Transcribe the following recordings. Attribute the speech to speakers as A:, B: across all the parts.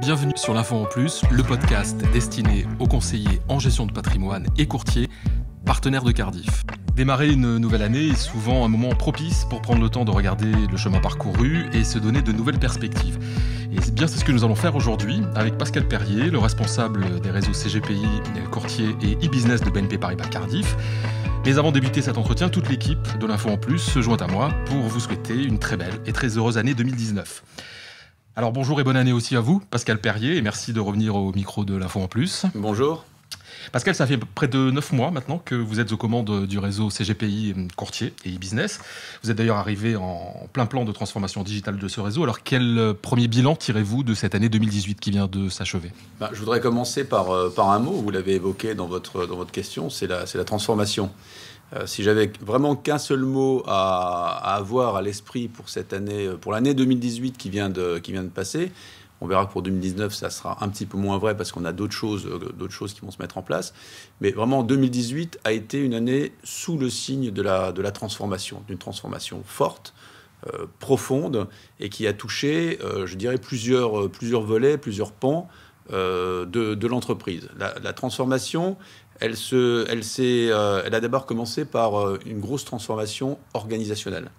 A: Bienvenue sur l'Info en Plus, le podcast destiné aux conseillers en gestion de patrimoine et courtiers, partenaires de Cardif. Démarrer une nouvelle année est souvent un moment propice pour prendre le temps de regarder le chemin parcouru et se donner de nouvelles perspectives. Et c'est ce que nous allons faire aujourd'hui avec Pascal Perrier, le responsable des réseaux CGPI, courtier et e-business de BNP Paribas Cardif. Mais avant de débuter cet entretien, toute l'équipe de l'Info en Plus se joint à moi pour vous souhaiter une très belle et très heureuse année 2019. Alors bonjour et bonne année aussi à vous, Pascal Perrier, et merci de revenir au micro de l'Info en Plus.
B: Bonjour.
A: Pascal, ça fait près de 9 mois maintenant que vous êtes aux commandes du réseau CGPI courtier et e-business. Vous êtes d'ailleurs arrivé en plein plan de transformation digitale de ce réseau. Alors quel premier bilan tirez-vous de cette année 2018 qui vient de s'achever ?
B: Je voudrais commencer par un mot, vous l'avez évoqué dans votre question, c'est la transformation. Si j'avais vraiment qu'un seul mot à avoir à l'esprit pour cette année, pour l'année 2018 qui vient de passer, on verra que pour 2019, ça sera un petit peu moins vrai parce qu'on a d'autres choses qui vont se mettre en place. Mais vraiment, 2018 a été une année sous le signe de la transformation, d'une transformation forte, profonde, et qui a touché, je dirais, plusieurs volets, plusieurs pans de l'entreprise. La transformation, elle a d'abord commencé par une grosse transformation organisationnelle.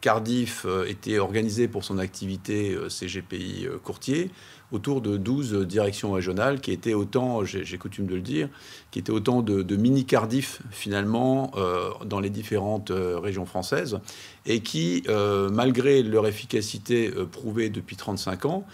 B: Cardif était organisé pour son activité CGPI courtier autour de 12 directions régionales qui étaient autant, j'ai coutume de le dire, qui étaient autant de mini-Cardif finalement dans les différentes régions françaises et qui, malgré leur efficacité prouvée depuis 35 ans,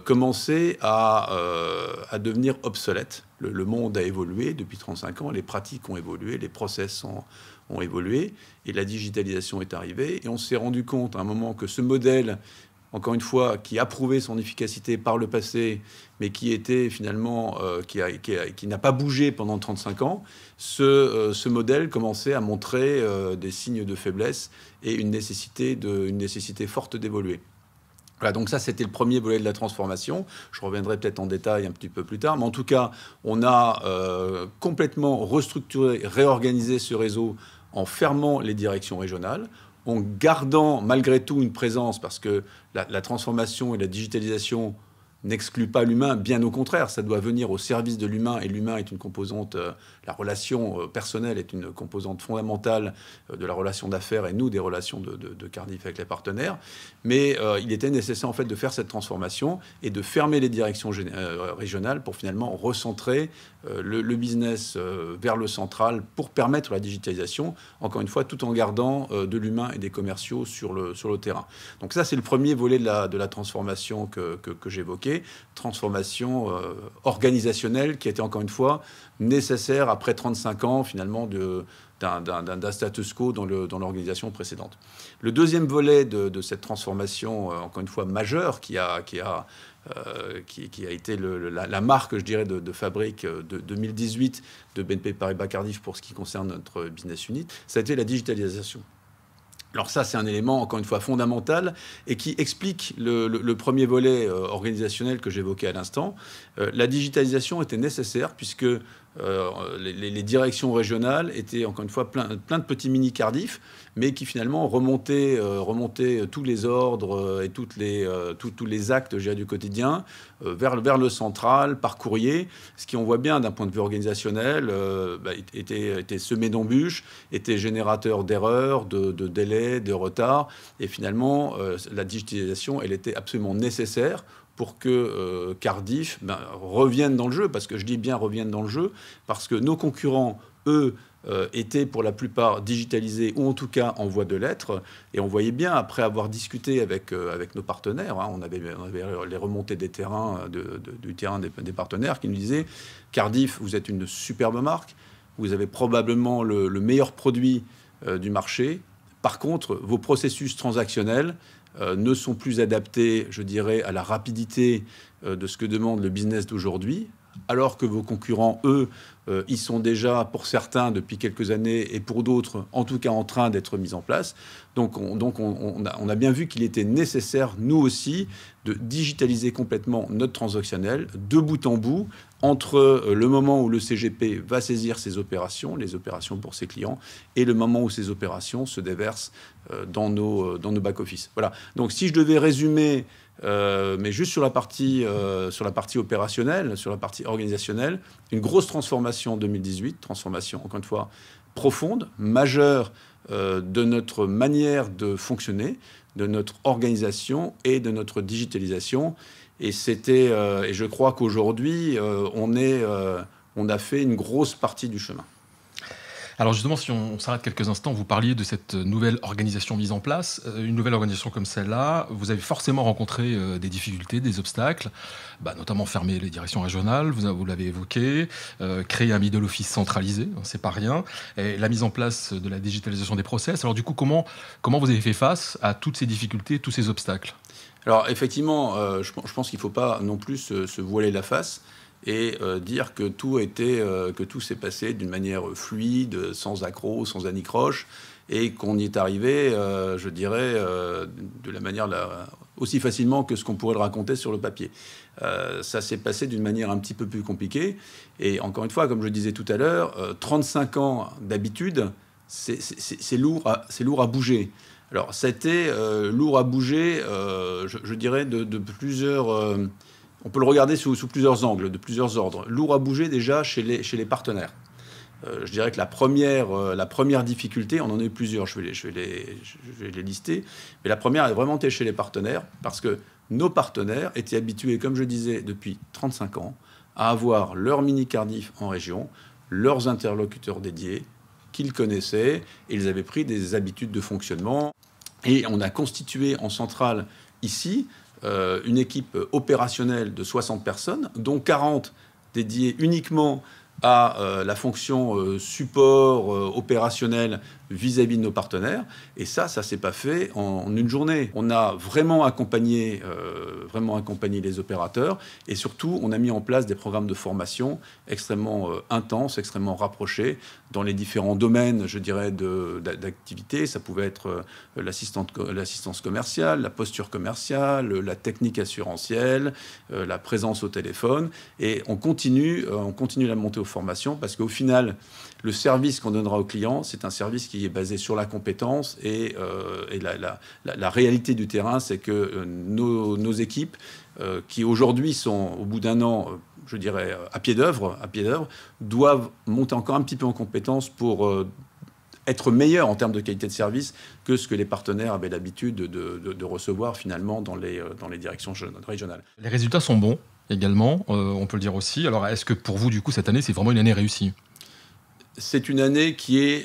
B: commençaient à devenir obsolètes. Le monde a évolué depuis 35 ans, les pratiques ont évolué, les process ont évolué et la digitalisation est arrivée. Et on s'est rendu compte à un moment que ce modèle, encore une fois, qui a prouvé son efficacité par le passé, mais qui était finalement, qui n'a pas bougé pendant 35 ans, ce modèle commençait à montrer des signes de faiblesse et une nécessité forte d'évoluer. Voilà, donc ça, c'était le premier volet de la transformation. Je reviendrai peut-être en détail un petit peu plus tard. Mais en tout cas, on a complètement restructuré, réorganisé ce réseau en fermant les directions régionales, en gardant malgré tout une présence, parce que la transformation et la digitalisation n'exclut pas l'humain, bien au contraire, ça doit venir au service de l'humain, et l'humain est une composante, la relation personnelle est une composante fondamentale de la relation d'affaires et nous, des relations de Cardif avec les partenaires. Mais il était nécessaire en fait de faire cette transformation et de fermer les directions régionales pour finalement recentrer le business vers le central pour permettre la digitalisation, encore une fois, tout en gardant de l'humain et des commerciaux sur le terrain. Donc ça, c'est le premier volet de la transformation que j'évoquais. Transformation organisationnelle qui était encore une fois nécessaire après 35 ans finalement d'un status quo dans l'organisation précédente. Le deuxième volet de cette transformation, encore une fois majeure, qui a été la marque, je dirais, de fabrique de 2018 de BNP Paribas Cardif pour ce qui concerne notre business unit, ça a été la digitalisation. Alors ça, c'est un élément, encore une fois, fondamental et qui explique le premier volet organisationnel que j'évoquais à l'instant. La digitalisation était nécessaire puisque les directions régionales étaient, encore une fois, plein de petits mini-Cardif, mais qui finalement remontaient tous les ordres et tous les actes, je dirais, du quotidien vers le central, par courrier, ce qui, on voit bien d'un point de vue organisationnel, était semé d'embûches, était générateur d'erreurs, de délais, de retards. Et finalement, la digitalisation, elle était absolument nécessaire pour que Cardif revienne dans le jeu, parce que je dis bien revienne dans le jeu, parce que nos concurrents, eux, étaient pour la plupart digitalisés ou en tout cas en voie de l'être. Et on voyait bien, après avoir discuté avec nos partenaires, on avait les remontées des terrains, du terrain des partenaires qui nous disaient « Cardif, vous êtes une superbe marque, vous avez probablement le meilleur produit du marché. Par contre, vos processus transactionnels ne sont plus adaptés, je dirais, à la rapidité de ce que demande le business d'aujourd'hui, alors que vos concurrents, eux, y sont déjà, pour certains, depuis quelques années, et pour d'autres, en tout cas en train d'être mis en place. Donc on a bien vu qu'il était nécessaire, nous aussi, de digitaliser complètement notre transactionnel, de bout en bout, entre le moment où le CGP va saisir ses opérations, les opérations pour ses clients, et le moment où ces opérations se déversent dans nos back-office. Voilà. Donc si je devais résumer mais juste sur la partie opérationnelle, sur la partie organisationnelle, une grosse transformation en 2018, transformation, encore une fois, profonde, majeure de notre manière de fonctionner, de notre organisation et de notre digitalisation. Et je crois qu'aujourd'hui, on a fait une grosse partie du chemin.
A: Alors justement, si on s'arrête quelques instants, vous parliez de cette nouvelle organisation mise en place. Une nouvelle organisation comme celle-là, vous avez forcément rencontré des difficultés, des obstacles, notamment fermer les directions régionales, vous l'avez évoqué, créer un middle office centralisé, c'est pas rien, et la mise en place de la digitalisation des process. Alors du coup, comment vous avez fait face à toutes ces difficultés, tous ces obstacles ?
B: Alors effectivement, je pense qu'il ne faut pas non plus se voiler la face et dire que tout s'est passé d'une manière fluide, sans accroc, sans anicroche, et qu'on y est arrivé, je dirais, de la manière aussi facilement que ce qu'on pourrait le raconter sur le papier. Ça s'est passé d'une manière un petit peu plus compliquée. Et encore une fois, comme je le disais tout à l'heure, 35 ans d'habitude, c'est lourd à bouger. Alors, ça a été lourd à bouger, je dirais, de plusieurs... on peut le regarder sous plusieurs angles, de plusieurs ordres. Lourd à bouger déjà chez les partenaires. Je dirais que la première difficulté, on en a eu plusieurs, je vais les lister, mais la première est vraiment chez les partenaires, parce que nos partenaires étaient habitués, comme je disais, depuis 35 ans, à avoir leur mini-Cardif en région, leurs interlocuteurs dédiés, qu'ils connaissaient, et ils avaient pris des habitudes de fonctionnement. Et on a constitué en centrale, ici, une équipe opérationnelle de 60 personnes, dont 40 dédiées uniquement à la fonction support opérationnel vis-à-vis de nos partenaires. Et ça s'est pas fait en une journée. On a vraiment accompagné les opérateurs, et surtout, on a mis en place des programmes de formation extrêmement intenses, extrêmement rapprochés dans les différents domaines, je dirais, d'activité. Ça pouvait être l'assistance commerciale, la posture commerciale, la technique assurantielle, la présence au téléphone. Et on continue la montée aux formations, parce qu'au final, le service qu'on donnera aux clients, c'est un service qui est basé sur la compétence, et la réalité du terrain, c'est que nos équipes, qui aujourd'hui sont, au bout d'un an, je dirais, à pied d'œuvre, doivent monter encore un petit peu en compétence pour être meilleurs en termes de qualité de service que ce que les partenaires avaient l'habitude de recevoir finalement dans les directions régionales.
A: Les résultats sont bons également, on peut le dire aussi. Alors est-ce que pour vous, du coup, cette année, c'est vraiment une année réussie ?
B: C'est une année qui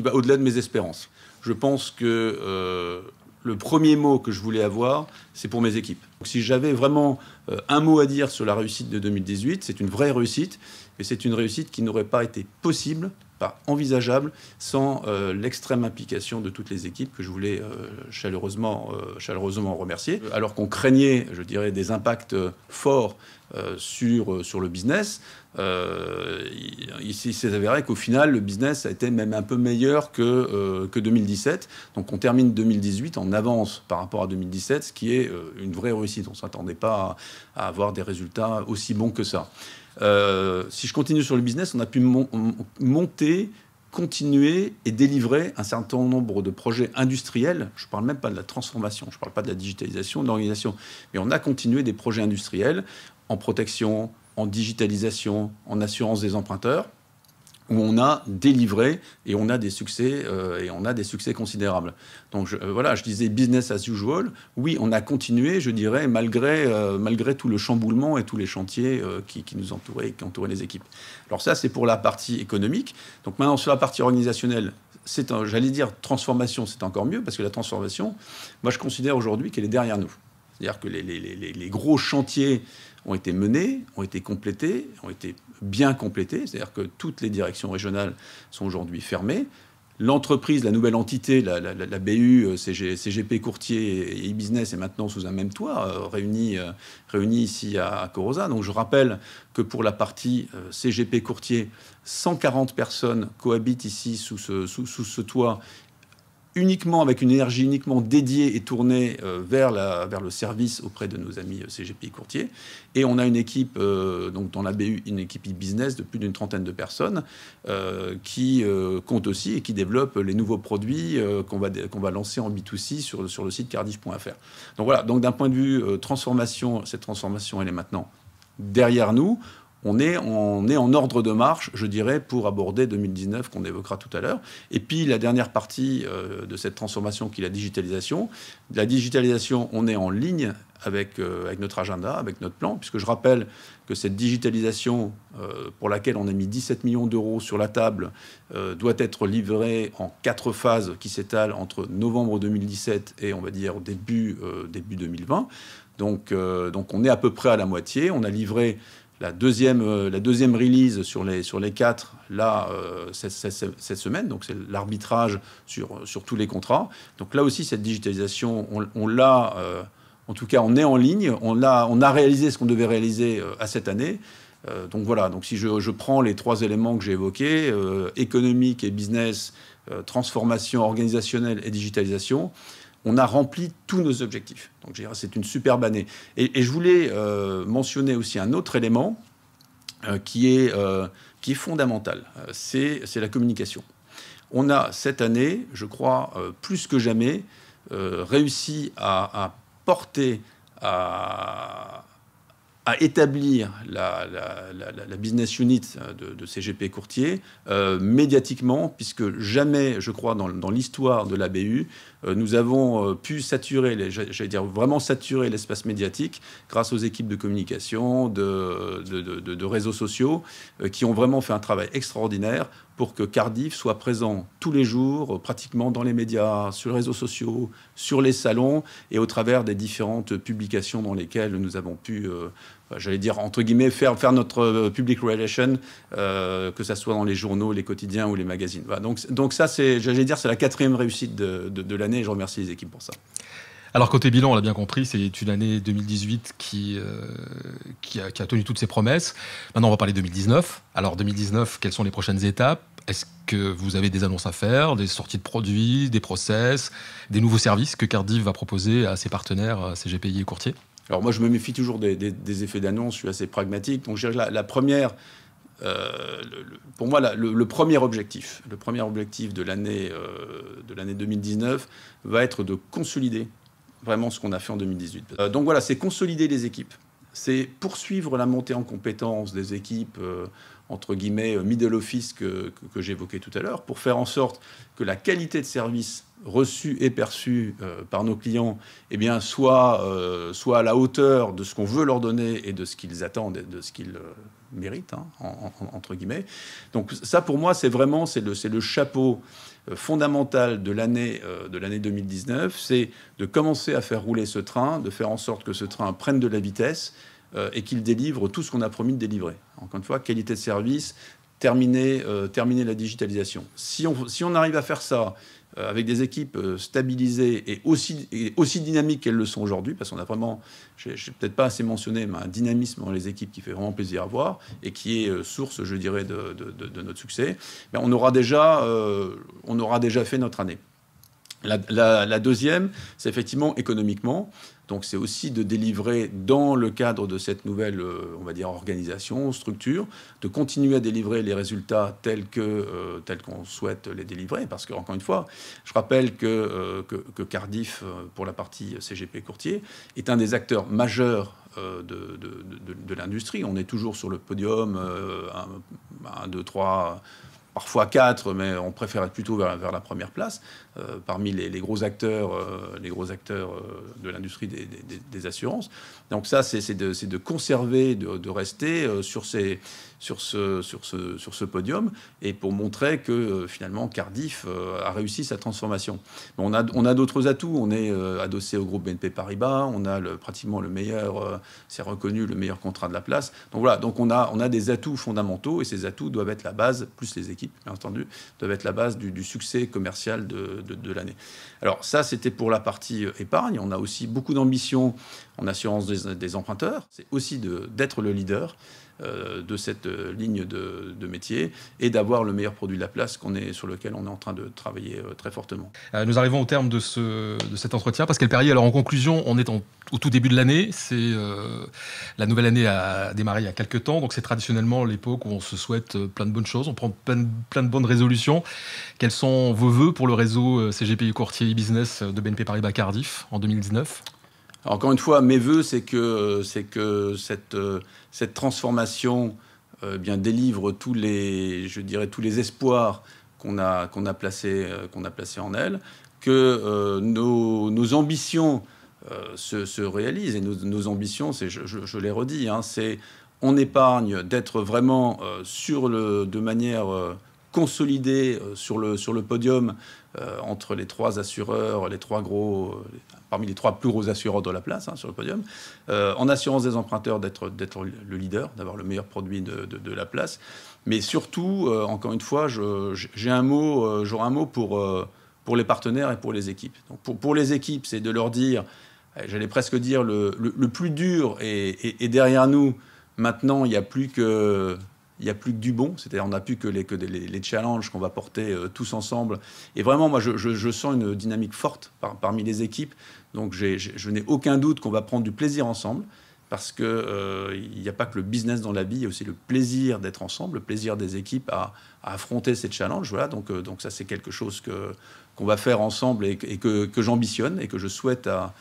B: va au-delà de mes espérances. Je pense que le premier mot que je voulais avoir, c'est pour mes équipes. Donc, si j'avais vraiment un mot à dire sur la réussite de 2018, c'est une vraie réussite, et c'est une réussite qui n'aurait pas été possible, pas envisageable, sans l'extrême implication de toutes les équipes que je voulais chaleureusement remercier. Alors qu'on craignait, je dirais, des impacts forts sur le business, ici, il s'est avéré qu'au final, le business a été même un peu meilleur que 2017. Donc, on termine 2018 en avance par rapport à 2017, ce qui est une vraie réussite. On ne s'attendait pas à avoir des résultats aussi bons que ça. Si je continue sur le business, on a pu monter, continuer et délivrer un certain nombre de projets industriels. Je ne parle même pas de la transformation, je ne parle pas de la digitalisation, de l'organisation, mais on a continué des projets industriels en protection, en digitalisation, en assurance des emprunteurs, où on a délivré et on a des succès considérables. Donc je disais business as usual. Oui, on a continué, je dirais, malgré tout le chamboulement et tous les chantiers qui nous entouraient et qui entouraient les équipes. Alors ça, c'est pour la partie économique. Donc maintenant, sur la partie organisationnelle, j'allais dire transformation, c'est encore mieux, parce que la transformation, moi, je considère aujourd'hui qu'elle est derrière nous. C'est-à-dire que les gros chantiers ont été menés, ont été complétés, ont été bien complétés. C'est-à-dire que toutes les directions régionales sont aujourd'hui fermées. L'entreprise, la nouvelle entité, la BU, CGP Courtier et e-business est maintenant sous un même toit, réunis ici à Coroza. Donc je rappelle que pour la partie CGP Courtier, 140 personnes cohabitent ici sous ce toit, uniquement avec une énergie uniquement dédiée et tournée vers le service auprès de nos amis CGPI Courtier. Et on a une équipe, donc dans la BU, une équipe e-business de plus d'une trentaine de personnes qui compte aussi et qui développe les nouveaux produits qu'on va lancer en B2C sur le site cardiff.fr. Donc voilà, donc d'un point de vue transformation, cette transformation, elle est maintenant derrière nous. On est en ordre de marche, je dirais, pour aborder 2019 qu'on évoquera tout à l'heure. Et puis la dernière partie de cette transformation qui est la digitalisation. La digitalisation, on est en ligne avec notre agenda, avec notre plan, puisque je rappelle que cette digitalisation pour laquelle on a mis 17 millions d'euros sur la table doit être livrée en 4 phases qui s'étalent entre novembre 2017 et on va dire début 2020. Donc on est à peu près à la moitié. On a livré la deuxième release sur les 4, là, cette semaine. Donc, c'est l'arbitrage sur tous les contrats. Donc, là aussi, cette digitalisation, on l'a... en tout cas, on est en ligne. On a réalisé ce qu'on devait réaliser à cette année. Donc, voilà. Donc, si je prends les 3 éléments que j'ai évoqués, économique et business, transformation organisationnelle et digitalisation, on a rempli tous nos objectifs. Donc, je dirais, c'est une superbe année. Et je voulais mentionner aussi un autre élément qui est fondamental. C'est la communication. On a, cette année, je crois, plus que jamais, réussi à porter, à établir la business unit de CGP Courtier médiatiquement, puisque jamais, je crois, dans l'histoire de la BU, nous avons pu saturer, j'allais dire vraiment saturer l'espace médiatique grâce aux équipes de communication, de réseaux sociaux, qui ont vraiment fait un travail extraordinaire pour que Cardiff soit présent tous les jours, pratiquement dans les médias, sur les réseaux sociaux, sur les salons et au travers des différentes publications dans lesquelles nous avons pu, j'allais dire, entre guillemets, faire notre public relation, que ça soit dans les journaux, les quotidiens ou les magazines. Voilà. Donc ça, j'allais dire, c'est la 4e réussite de l'année et je remercie les équipes pour ça.
A: Alors, côté bilan, on l'a bien compris, c'est une année 2018 qui a tenu toutes ses promesses. Maintenant, on va parler 2019. Alors, 2019, quelles sont les prochaines étapes ? Est-ce que vous avez des annonces à faire, des sorties de produits, des process, des nouveaux services que Cardiff va proposer à ses partenaires, CGPI et courtiers ?
B: Alors, moi, je me méfie toujours des effets d'annonce. Je suis assez pragmatique. Donc, je dirais la première... pour moi, le premier objectif de l'année 2019 va être de consolider vraiment ce qu'on a fait en 2018. Donc voilà, c'est consolider les équipes. C'est poursuivre la montée en compétences des équipes, entre guillemets, middle office que j'évoquais tout à l'heure, pour faire en sorte que la qualité de service reçue et perçue par nos clients eh bien, soit à la hauteur de ce qu'on veut leur donner et de ce qu'ils attendent et de ce qu'ils méritent, entre guillemets. Donc ça, pour moi, c'est le chapeau fondamental de l'année 2019, c'est de commencer à faire rouler ce train, de faire en sorte que ce train prenne de la vitesse et qu'il délivre tout ce qu'on a promis de délivrer. Encore une fois, qualité de service, terminer la digitalisation. Si on arrive à faire ça avec des équipes stabilisées et aussi dynamiques qu'elles le sont aujourd'hui, parce qu'on a vraiment, je n'ai peut-être pas assez mentionné, mais un dynamisme dans les équipes qui fait vraiment plaisir à voir et qui est source, je dirais, de notre succès, ben on aura déjà fait notre année. La deuxième, c'est effectivement économiquement. Donc c'est aussi de délivrer dans le cadre de cette nouvelle, on va dire, organisation, structure, de continuer à délivrer les résultats tels qu'on souhaite les délivrer. Parce que, encore une fois, je rappelle que Cardiff, pour la partie CGP Courtier, est un des acteurs majeurs de l'industrie. On est toujours sur le podium, 1, 2, 3... parfois 4, mais on préfère être plutôt vers la première place, parmi les gros acteurs de l'industrie des assurances. Donc ça, c'est de conserver, de rester sur ce podium, et pour montrer que finalement Cardiff a réussi sa transformation. On a d'autres atouts. On est adossé au groupe BNP Paribas. On a pratiquement le meilleur, c'est reconnu, le meilleur contrat de la place. Donc voilà. Donc on a des atouts fondamentaux, et ces atouts doivent être la base, plus les équipes équipes, bien entendu, doivent être la base du succès commercial de l'année. Alors ça, c'était pour la partie épargne. On a aussi beaucoup d'ambition en assurance des emprunteurs. C'est aussi d'être le leader de cette ligne de métier et d'avoir le meilleur produit de la place sur lequel on est en train de travailler très fortement.
A: Nous arrivons au terme de cet entretien. Pascal Perrier, alors en conclusion, on est au tout début de l'année. La nouvelle année a démarré il y a quelques temps, donc c'est traditionnellement l'époque où on se souhaite plein de bonnes choses, on prend plein de bonnes résolutions. Quels sont vos vœux pour le réseau CGPI Courtier e-Business de BNP Paribas Cardiff en 2019 ?
B: Alors, encore une fois, mes vœux, c'est que cette transformation délivre tous les espoirs qu'on a placés en elle, que nos ambitions se réalisent. Et nos ambitions, je les redis, c'est on épargne d'être vraiment de manière consolidée sur le podium entre les 3 assureurs, parmi les 3 plus gros assureurs de la place sur le podium. En assurance des emprunteurs, d'être le leader, d'avoir le meilleur produit de la place. Mais surtout, encore une fois, j'aurai un mot pour les partenaires et pour les équipes. Donc pour les équipes, c'est de leur dire, j'allais presque dire, le plus dur est derrière nous. Maintenant, il n'y a plus que du bon, c'est-à-dire on n'a plus que les challenges qu'on va porter tous ensemble. Et vraiment, moi, je sens une dynamique forte parmi les équipes. Donc, je n'ai aucun doute qu'on va prendre du plaisir ensemble, parce qu'il n'y a pas que le business dans la vie, il y a aussi le plaisir d'être ensemble, le plaisir des équipes à affronter ces challenges. Voilà, donc ça, c'est quelque chose qu'on va faire ensemble et que j'ambitionne et que je souhaite à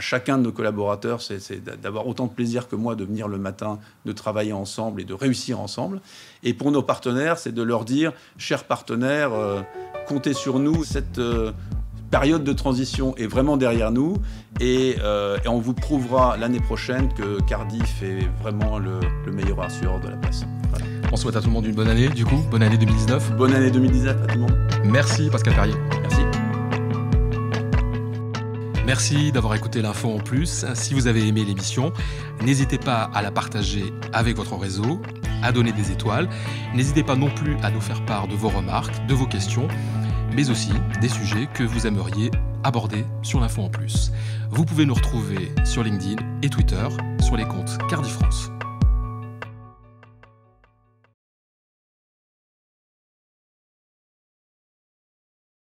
B: chacun de nos collaborateurs, c'est d'avoir autant de plaisir que moi de venir le matin, de travailler ensemble et de réussir ensemble. Et pour nos partenaires, c'est de leur dire, chers partenaires, comptez sur nous. Cette période de transition est vraiment derrière nous et on vous prouvera l'année prochaine que Cardiff est vraiment le meilleur assureur de la place. Voilà.
A: On souhaite à tout le monde une bonne année, du coup. Bonne année 2019.
B: Bonne année 2019 à tout le monde.
A: Merci Pascal Perrier.
B: Merci.
A: Merci d'avoir écouté l'info en plus. Si vous avez aimé l'émission, n'hésitez pas à la partager avec votre réseau, à donner des étoiles. N'hésitez pas non plus à nous faire part de vos remarques, de vos questions, mais aussi des sujets que vous aimeriez aborder sur l'info en plus. Vous pouvez nous retrouver sur LinkedIn et Twitter sur les comptes Cardiff France.